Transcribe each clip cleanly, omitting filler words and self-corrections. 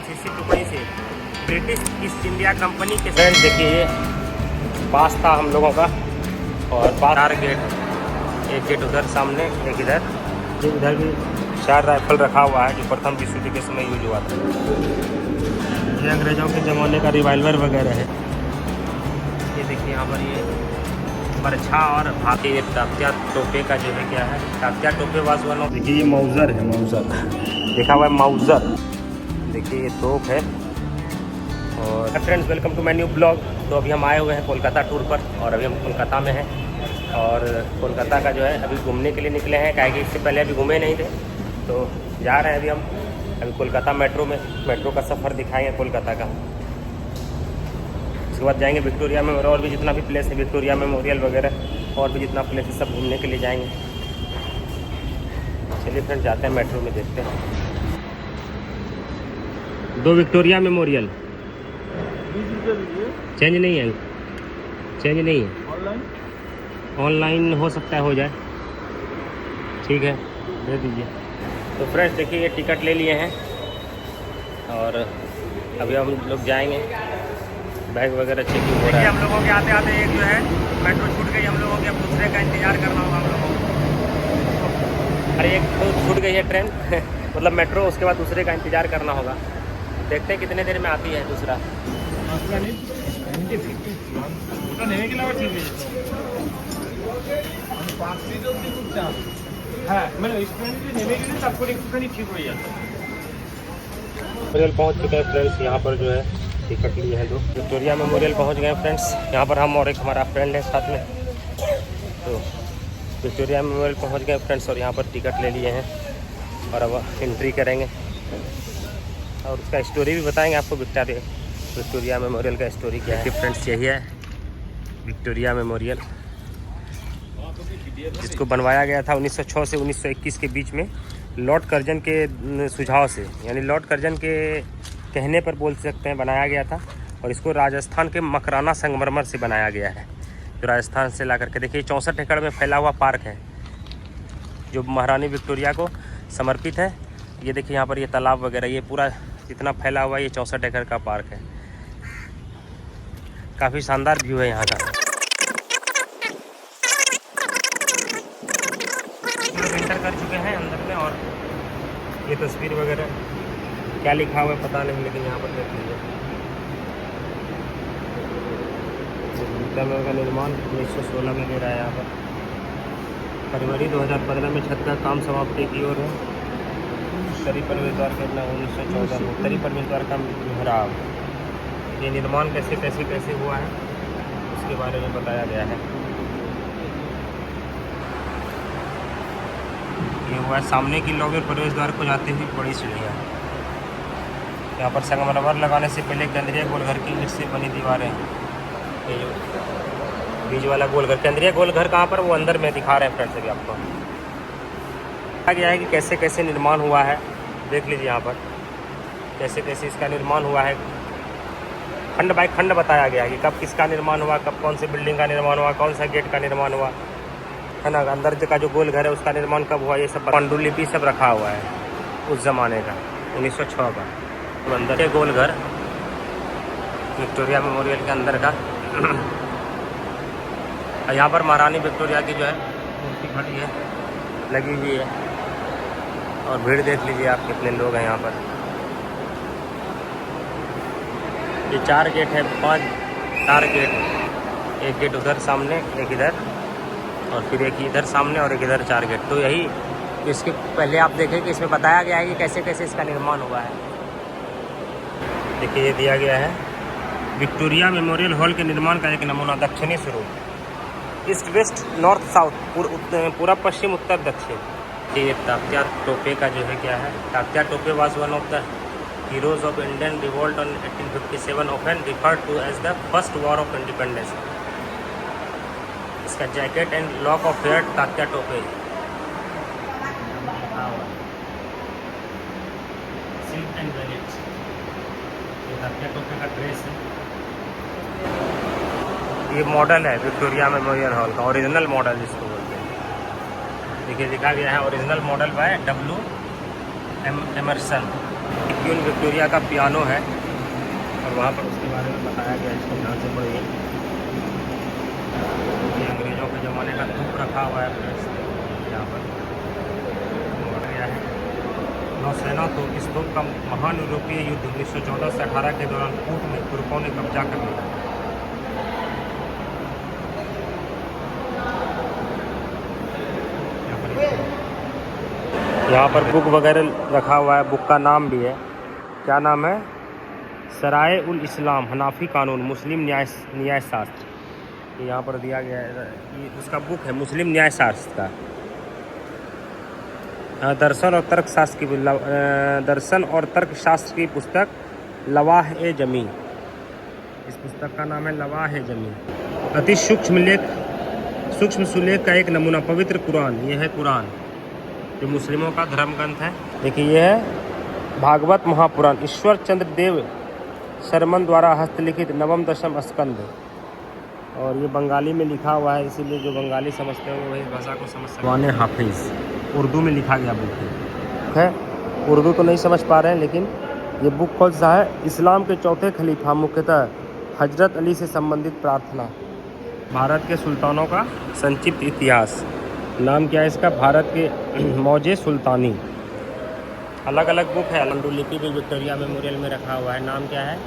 CC टुकड़ी से British east India company के फ्रेंड देखिए ये पास था हम लोगों का और 4 गेट, एक गेट उधर सामने, एक इधर भी 4 राइफल रखा हुआ है जो प्रथम विश्व युद्ध के समय यूज हुआ था। ये अंग्रेज़ों के ज़माने का रिवाल्वर वगैरह है। ये देखिए यहाँ पर ये बरछा और भाती, ये तात्या टोपे का जो है क्या है, तात्या टोपे वास वाला। देखिए ये माउज़र है, माउज़र देखा हुआ है, माउज़र। देखिए ये तोप है। और friends welcome to my new blog. तो अभी हम आए हुए हैं कोलकाता टूर पर और अभी हम कोलकाता में हैं और कोलकाता का जो है अभी घूमने के लिए निकले हैं, काहे कि इससे पहले अभी घूमे नहीं थे तो जा रहे हैं अभी कोलकाता मेट्रो का सफ़र दिखाएंगे कोलकाता का। उसके बाद जाएंगे विक्टोरिया में और भी जितना भी प्लेस है, विक्टोरिया मेमोरियल वगैरह और भी जितना प्लेस है सब घूमने के लिए जाएंगे। चलिए फ्रेंड्स जाते हैं मेट्रो में, देखते हैं। 2 विक्टोरिया मेमोरियल चेंज नहीं है, चेंज नहीं है, ऑनलाइन हो सकता है हो जाए, ठीक है दे दीजिए। तो फ्रेंड्स देखिए ये टिकट ले लिए हैं और अभी हम लोग जाएंगे, बैग वगैरह चेकिंग हो रहा है। हम लोगों के आते आते एक जो है मेट्रो छूट गई हम लोगों के, अब दूसरे का इंतज़ार करना होगा हम लोगों को। अरे एक तो छूट गई है ट्रेन मतलब मेट्रो, उसके बाद दूसरे का इंतज़ार करना होगा। देखते हैं कितने देर में आती है दूसरा। पहुँच चुके हैं फ्रेंड्स, यहाँ पर जो है टिकट लिए हैं 2। विक्टोरिया मेमोरियल पहुँच गए फ्रेंड्स। यहाँ पर हम और एक हमारा फ्रेंड है साथ में, तो विक्टोरिया मेमोरियल पहुँच गए फ्रेंड्स और यहाँ पर टिकट ले लिए हैं और अब एंट्री करेंगे और उसका स्टोरी भी बताएंगे आपको। विक्टोरिया मेमोरियल का स्टोरी क्या है फ्रेंड्स। यही है विक्टोरिया मेमोरियल, जिसको बनवाया गया था 1906 से 1921 के बीच में लॉर्ड कर्जन के सुझाव से, यानी लॉर्ड कर्जन के कहने पर बोल सकते हैं बनाया गया था। और इसको राजस्थान के मकराना संगमरमर से बनाया गया है, जो राजस्थान से ला करके। देखिए 64 एकड़ में फैला हुआ पार्क है जो महारानी विक्टोरिया को समर्पित है। ये देखिए यहाँ पर ये तालाब वगैरह, ये पूरा जितना फैला हुआ ये 64 एकड़ का पार्क है। काफ़ी शानदार व्यू है यहाँ का। एंटर कर चुके हैं अंदर में और ये तस्वीर वगैरह क्या लिखा हुआ है पता नहीं, लेकिन यहाँ पर देख लीजिए। का निर्माण 1916 में दे रहा है यहाँ पर। फरवरी 2015 में छत का काम समाप्ति की ओर है। उत्तरी प्रवेश द्वार का 1914 में उत्तरी प्रवेश द्वार का मिहराब। ये निर्माण कैसे हुआ है उसके बारे में बताया गया है। ये हुआ है सामने की लॉबी और प्रवेश द्वार को जाते हुए बड़ी सीढ़ियाँ। यहाँ पर संगमरमर लगाने से पहले केंद्रीय गोलघर की ईंट से बनी दीवारें। ये जो बीच वाला गोलघर, केंद्रीय गोलघर कहाँ पर, वो अंदर में दिखा रहे हैं फ्रेंड्स अभी आपको। कहा गया है कि कैसे कैसे निर्माण हुआ है, देख लीजिए यहाँ पर कैसे कैसे इसका निर्माण हुआ है। खंड बाय खंड बताया गया है कि कब किसका निर्माण हुआ, कब कौन सी बिल्डिंग का निर्माण हुआ, कौन सा गेट का निर्माण हुआ है ना। अंदर का जो गोलघर है उसका निर्माण कब हुआ, ये सब पांडुलिपि सब रखा हुआ है उस ज़माने का, 1906 का। तो अंदर के गोलघर विक्टोरिया मेमोरियल के अंदर का। यहाँ पर महारानी विक्टोरिया की जो है मूर्ति खड़ी है, लगी हुई है और भीड़ देख लीजिए आप कितने लोग हैं यहाँ पर। ये 4 गेट है, 4 गेट, एक गेट उधर सामने, एक इधर और फिर एक इधर सामने और एक इधर 4 गेट। तो यही इसके पहले आप देखें कि इसमें बताया गया है कि कैसे कैसे इसका निर्माण हुआ है। देखिए ये दिया गया है विक्टोरिया मेमोरियल हॉल के निर्माण का एक नमूना। दक्षिणी स्वरूप, ईस्ट वेस्ट नॉर्थ साउथ, पूरा पश्चिम उत्तर दक्षिण। ये तात्या टोपे का जो है क्या है, Tatya Tope was one of the heroes of Indian revolt on 1857, often referred to as the first war of independence. इसका jacket and lock of hair Tatya Tope. Silk and velvet, ये तात्या टोपे का ड्रेस है। ये मॉडल है विक्टोरिया मेमोरियल हॉल का, original model जिसको बोलते हैं। देखिए लिखा गया है original model by W. Emerson. Queen Victoria का पियानो है और वहाँ पर उसके बारे में बताया गया है। इसको ध्यान से पढ़िए। ये अंग्रेज़ों के ज़माने का तोप रखा हुआ है फ्रेंड्स, यहाँ पर और गया है नौसेना तोप। इस तोप का महान यूरोपीय युद्ध 1914 से 18 के दौरान कूट में तुर्कों ने कब्जा कर लिया। यहाँ पर बुक वगैरह रखा हुआ है, बुक का नाम भी है। क्या नाम है? सराय उल इस्लाम हनाफी कानून मुस्लिम न्याय शास्त्र। यहाँ पर दिया गया है, ये उसका बुक है मुस्लिम न्याय शास्त्र का। दर्शन और तर्क शास्त्र की दर्शन और तर्क शास्त्र की पुस्तक लवाह ए जमी। इस पुस्तक का नाम है लवाह ए जमी। अति सूक्ष्म सुलेख का एक नमूना पवित्र कुरान। ये है कुरान जो मुस्लिमों का धर्म ग्रंथ है। देखिए ये है भागवत महापुराण ईश्वर चंद्र देव शर्मन द्वारा हस्तलिखित नवम दशम स्कंद। और ये बंगाली में लिखा हुआ है, इसीलिए जो बंगाली समझते हैं वो इस भाषा को समझ सकते हैं। हाफिज़ उर्दू में लिखा गया बुक है। उर्दू तो नहीं समझ पा रहे हैं, लेकिन ये बुक कौन सा है? इस्लाम के चौथे खलीफा मुख्यतः हजरत अली से संबंधित प्रार्थना। भारत के सुल्तानों का संक्षिप्त इतिहास। नाम क्या है इसका? भारत के मौजे सुल्तानी। अलग अलग बुक है। पांडुलिपि भी विक्टोरिया मेमोरियल में रखा हुआ है। नाम क्या है?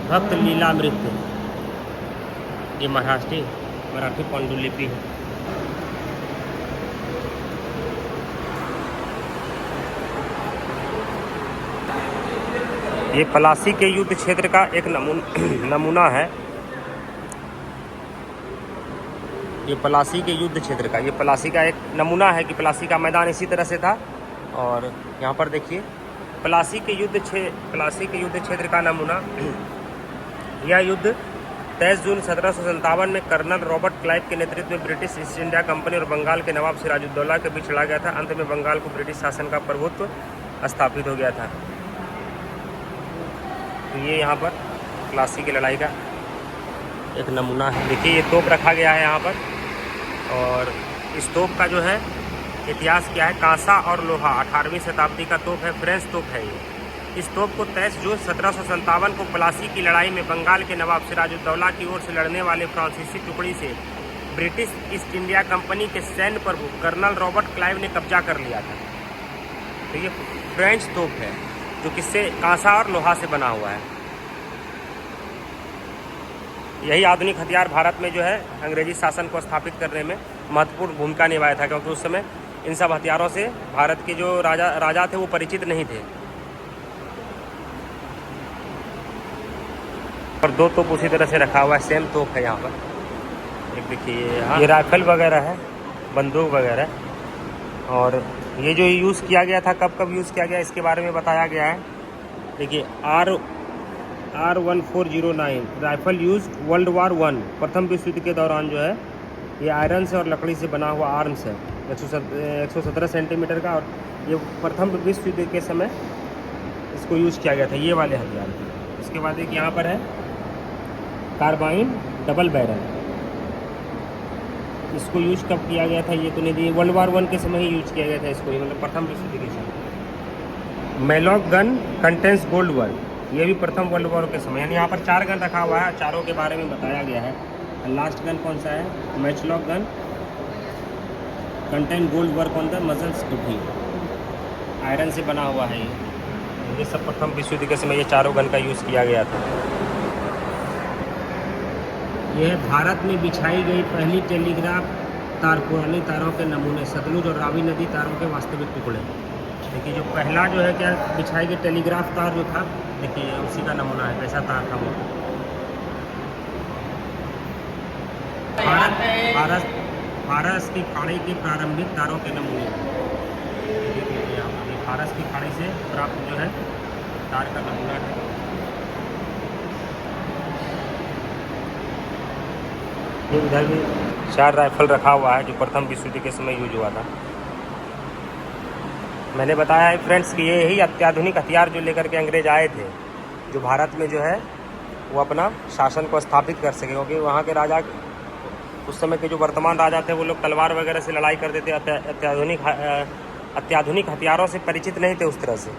भक्त लीलामृत। ये मराठी पांडुलिपि है। ये पलासी के युद्ध क्षेत्र का एक नमूना है। ये पलासी के युद्ध क्षेत्र का, ये पलासी का एक नमूना है कि पलासी का मैदान इसी तरह से था। और यहाँ पर देखिए पलासी के युद्ध क्षेत्र का नमूना। यह युद्ध 23 जून 1757 में कर्नल रॉबर्ट क्लाइव के नेतृत्व में ब्रिटिश ईस्ट इंडिया कंपनी और बंगाल के नवाब सिराजुद्दौला के बीच लड़ा गया था। अंत में बंगाल को ब्रिटिश शासन का प्रभुत्व स्थापित हो गया था। तो ये यहाँ पर पलासी की लड़ाई का एक नमूना है। देखिए ये तोप रखा गया है यहाँ पर। और इस तोप का जो है इतिहास क्या है? कांसा और लोहा 18वीं शताब्दी का तोप है, फ्रेंच तोप है ये। इस तोप को 23 जून 1757 को पलासी की लड़ाई में बंगाल के नवाब सिराजुद्दौला की ओर से लड़ने वाले फ्रांसीसी टुकड़ी से ब्रिटिश ईस्ट इंडिया कंपनी के सैन्य प्रमुख कर्नल रॉबर्ट क्लाइव ने कब्जा कर लिया था। तो ये फ्रेंच तोप है जो किससे? कांसा और लोहा से बना हुआ है। यही आधुनिक हथियार भारत में जो है अंग्रेजी शासन को स्थापित करने में महत्वपूर्ण भूमिका निभाया था, क्योंकि उस समय इन सब हथियारों से भारत के जो राजा थे वो परिचित नहीं थे। और दो तोप उसी तरह से रखा हुआ है, सेम तोप है यहाँ पर। एक देखिए ये राइफल वगैरह है, बंदूक वगैरह। और ये जो यूज़ किया गया था, कब कब यूज़ किया गया इसके बारे में बताया गया है। देखिए R1409 rifle use world war 1 प्रथम विश्व युद्ध के दौरान जो है ये आयरन से और लकड़ी से बना हुआ आर्म्स है 117 सेंटीमीटर का। और ये प्रथम विश्व युद्ध के समय इसको यूज़ किया गया था, ये वाले हथियार। इसके बाद एक यहाँ पर है कार्बाइन डबल बैरल। इसको यूज कब किया गया था ये तो नहीं दिए, वर्ल्ड वार 1 के समय ही यूज किया गया था इसको, मतलब प्रथम विश्व युद्ध के समय। Malloc gun contains gold world, ये भी प्रथम वर्ल्ड वॉर के समय। यानी यहाँ पर 4 गन रखा हुआ है, चारों के बारे में बताया गया है। लास्ट गन कौन सा है? Matchlock gun contain gold work on the muzzles too भी, आयरन से बना हुआ है ये सब प्रथम विश्व युद्ध के समय ये चारों गन का यूज़ किया गया था। यह भारत में बिछाई गई पहली टेलीग्राफ तार, पुरानी तारों के नमूने, सतलुज और रावी नदी तारों के वास्तविक टुकड़े। देखिए जो पहला जो है क्या बिछाई गई टेलीग्राफ तार जो था, देखिए उसी का नमूना है, कैसा तार था वो। फारस की खाड़ी के प्रारंभिक तारों के नमूने। फारस की खाड़ी से प्राप्त जो है तार का नमूना है। इधर भी 4 राइफल रखा हुआ है जो प्रथम विश्व युद्ध के समय यूज हुआ था। मैंने बताया है फ्रेंड्स कि ये ही अत्याधुनिक हथियार जो लेकर के अंग्रेज आए थे, जो भारत में जो है वो अपना शासन को स्थापित कर सके। क्योंकि वहाँ के राजा, उस समय के जो वर्तमान राजा थे, वो लोग तलवार वगैरह से लड़ाई करते थे, अत्याधुनिक अत्याधुनिक हथियारों से परिचित नहीं थे उस तरह से।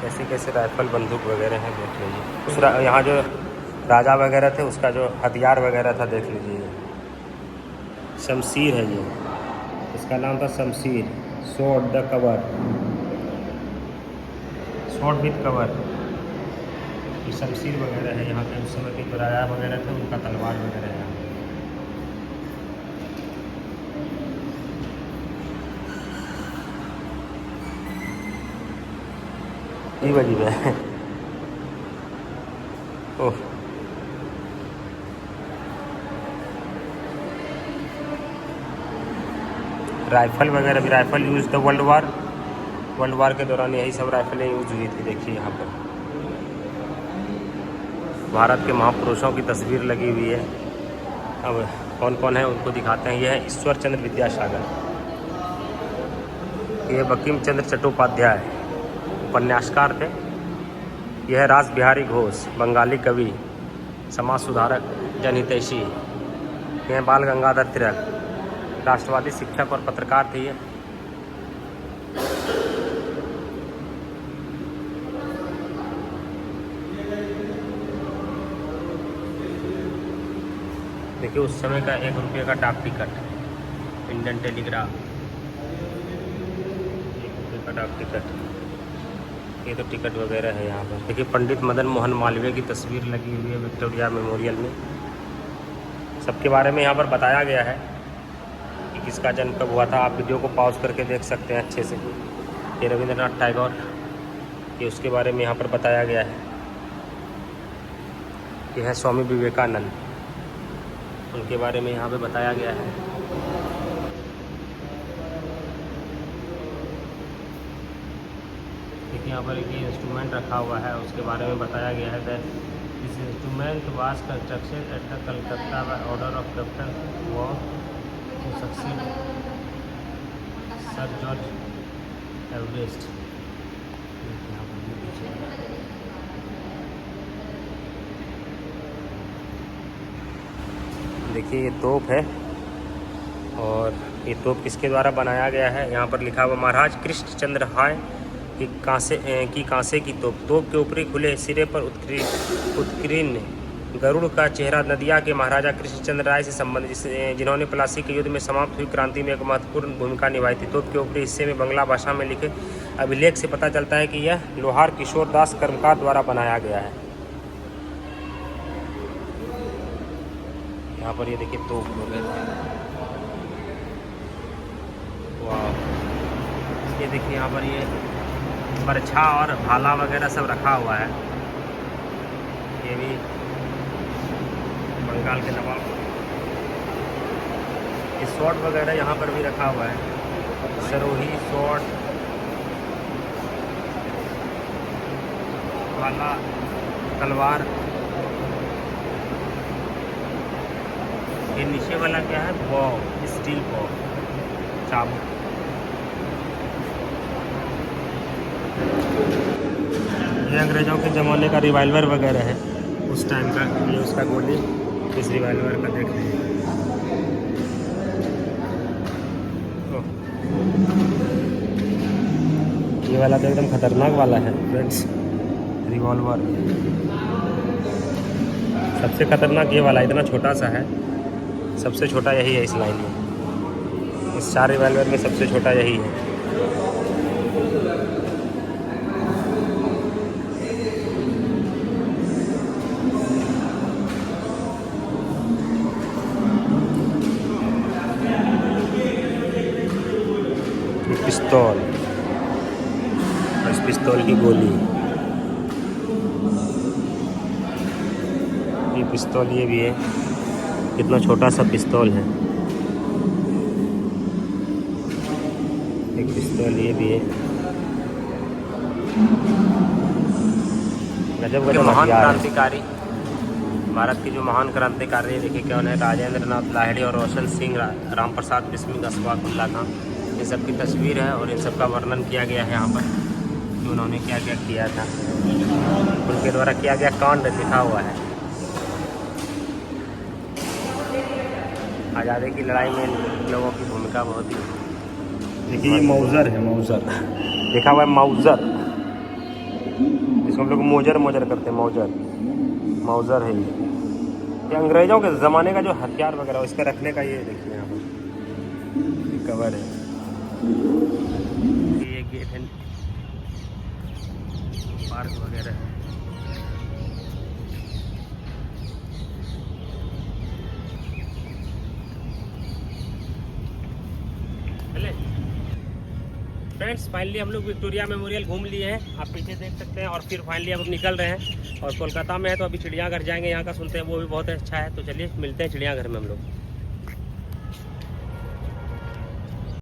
कैसे कैसे राइफल बंदूक वगैरह हैं देख लीजिए। दूसरा यहाँ जो राजा वगैरह थे उसका जो हथियार वगैरह था देख लीजिए। शमशीर है ये, इसका नाम था शमशीर, sword the cover, sword with cover. ये शमशीर वगैरह है यहाँ पे, उस समय के जो राजा वगैरह थे उनका तलवार वगैरह है। ये अजीब है। ओह, राइफल वगैरह भी, rifle use the world war के दौरान यही सब राइफलें यूज हुई थी। देखिए यहाँ पर भारत के महापुरुषों की तस्वीर लगी हुई है। अब कौन कौन है उनको दिखाते हैं। यह है ईश्वर चंद्र विद्यासागर, ये बंकिम चंद्र चट्टोपाध्याय उपन्यासकार थे। यह है रास बिहारी घोष, बंगाली कवि, समाज सुधारक, जनहितैषी। यह बाल गंगाधर तिलक, राष्ट्रवादी शिक्षक और पत्रकार थे ये। देखिए उस समय का 1 रुपये का डाक टिकट, इंडियन टेलीग्राफ, 1 रुपये का डाक टिकट। ये तो टिकट वगैरह है यहाँ पर। देखिए पंडित मदन मोहन मालवीय की तस्वीर लगी हुई है विक्टोरिया मेमोरियल में। सबके बारे में यहाँ पर बताया गया है कि किसका जन्म कब हुआ था। आप वीडियो को पॉज करके देख सकते हैं अच्छे से। ये रविंद्रनाथ टैगोर, ये उसके बारे में यहाँ पर बताया गया है। ये है स्वामी विवेकानंद, उनके बारे में यहाँ पे बताया गया है। देखिए यहाँ पर एक इंस्ट्रूमेंट रखा हुआ है, उसके बारे में बताया गया है। This instrument was constructed at the Calcutta by order of captain Waugh to succeed sir George Everest. देखिए ये तोप है, और ये तोप किसके द्वारा बनाया गया है। यहाँ पर लिखा हुआ महाराज कृष्णचंद्र हाय की कांसे की तोप। तोप के ऊपरी खुले सिरे पर उत्कीर्ण गरुड़ का चेहरा नदिया के महाराजा कृष्णचंद्र राय से संबंधित, जिन्होंने प्लासी के युद्ध में समाप्त हुई क्रांति में एक महत्वपूर्ण भूमिका निभाई थी। तोप के ऊपरी हिस्से में बंगला भाषा में लिखे अभिलेख से पता चलता है कि यह लोहार किशोर दास कर्मकार द्वारा बनाया गया है। यहाँ पर ये देखिए तोप वगैरह, वाह। ये देखिए यहाँ पर ये बरछा और भाला वगैरह सब रखा हुआ है। ये भी बंगाल के नवाब। ये स्वॉर्ड वगैरह यहाँ पर भी रखा हुआ है, सरोही, स्वॉर्ड, भाला, तलवार। ये नीचे वाला क्या है, बॉ, स्टील बॉ, चाबुक। ये अंग्रेज़ों के ज़माने का रिवाल्वर वगैरह है, उस टाइम का। ये उसका गोली, इस रिवाल्वर का देख लीजिए। ये वाला तो एकदम खतरनाक वाला है फ्रेंड्स, रिवॉल्वर। सबसे खतरनाक ये वाला, इतना छोटा सा है, सबसे छोटा यही है इस लाइन में। इस 4 रिवॉल्वर में सबसे छोटा यही है। पिस्तौल, इस पिस्तौल की गोली, ये पिस्तौल ये भी है, कितना छोटा सा पिस्तौल है। एक पिस्तौल ये भी है। गजब गजब महान क्रांतिकारी, भारत के जो महान क्रांतिकारी देखिए कौन है, राजेंद्र नाथ लाहिड़ी और रोशन सिंह, राम प्रसाद बिस्मिल, अशफाकुल्लाह खान। ये सब की तस्वीर है और इन सब का वर्णन किया गया है यहाँ पर कि उन्होंने क्या क्या किया था, उनके द्वारा किया गया कांड लिखा हुआ है। आज़ादी की लड़ाई में इन लोगों की भूमिका बहुत ही। देखिए ये मौजर है, मौजर लिखा हुआ है मौजर, जिसको हम लोग मोजर मोजर करते हैं, मौजर मौजर है ये अंग्रेज़ों के ज़माने का जो हथियार वगैरह इसका रखने का, ये देखिए यहाँ पर कवर है। ये गेट है, पार्क वगैरह है। फ्रेंड्स फाइनली हम लोग विक्टोरिया मेमोरियल घूम लिए हैं, आप पीछे देख सकते हैं। और फिर फाइनली अब निकल रहे हैं और कोलकाता में है तो अभी चिड़ियाघर जाएंगे, यहाँ का सुनते हैं वो भी बहुत अच्छा है। तो चलिए मिलते हैं चिड़ियाघर में हम लोग।